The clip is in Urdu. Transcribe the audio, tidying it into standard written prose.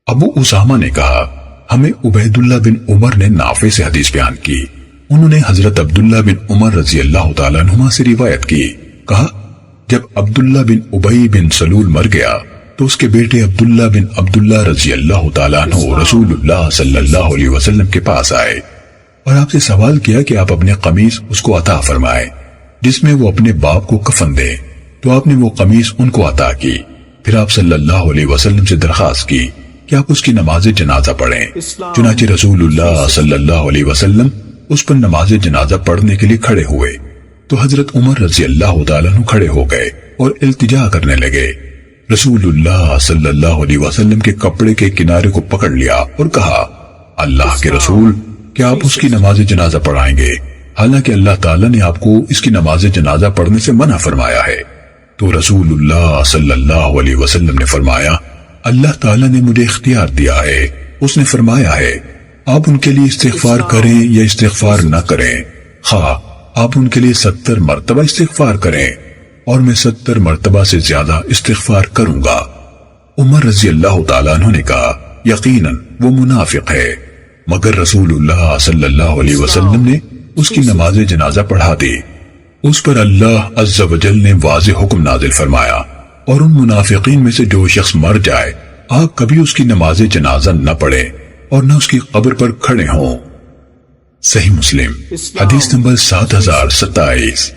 ابو اسامہ نے کہا ہمیں عبیداللہ بن عمر نے نافع سے حدیث بیان کی، انہوں نے حضرت عبداللہ بن عمر رضی اللہ تعالیٰ عنہما سے روایت کی، کہا جب عبداللہ بن ابی بن سلول مر گیا تو اس کے بیٹے عبداللہ بن عبداللہ رضی اللہ تعالیٰ عنہ رسول اللہ صلی اللہ علیہ وسلم کے پاس آئے اور آپ سے سوال کیا کہ آپ اپنے قمیص اس کو عطا فرمائے جس میں وہ اپنے باپ کو کفن دے، تو آپ نے وہ قمیص ان کو عطا کی۔ پھر آپ صلی اللہ علیہ وسلم سے درخواست کی کہ آپ اس کی نماز جنازہ پڑھیں، چنانچہ رسول اللہ صلی اللہ علیہ وسلم اس پر نماز جنازہ پڑھنے کے لیے کھڑے ہوئے تو حضرت عمر رضی اللہ تعالیٰ عنہ کھڑے ہو گئے اور التجا کرنے لگے۔ رسول اللہ صلی اللہ علیہ وسلم کے کپڑے کے کنارے کو پکڑ لیا اور کہا اللہ کے رسول کیا آپ اس کی نماز جنازہ پڑھائیں گے، حالانکہ اللہ تعالیٰ نے آپ کو اس کی نماز جنازہ پڑھنے سے منع فرمایا ہے؟ تو رسول اللہ صلی اللہ علیہ وسلم نے فرمایا اللہ تعالیٰ نے مجھے اختیار دیا ہے، اس نے فرمایا ہے آپ ان کے لیے استغفار کریں یا استغفار نہ کریں، خواہ آپ ان کے لیے 70 مرتبہ استغفار کریں اور میں 70 مرتبہ سے زیادہ استغفار کروں گا۔ عمر رضی اللہ تعالیٰ عنہ نے کہا یقیناً وہ منافق ہے، مگر رسول اللہ صلی اللہ علیہ وسلم نے اس کی نماز جنازہ پڑھا دی۔ اس پر اللہ عز و جل نے واضح حکم نازل فرمایا اور ان منافقین میں سے جو شخص مر جائے آپ کبھی اس کی نماز جنازہ نہ پڑھیں اور نہ اس کی قبر پر کھڑے ہوں۔ صحیح مسلم حدیث نمبر 7027۔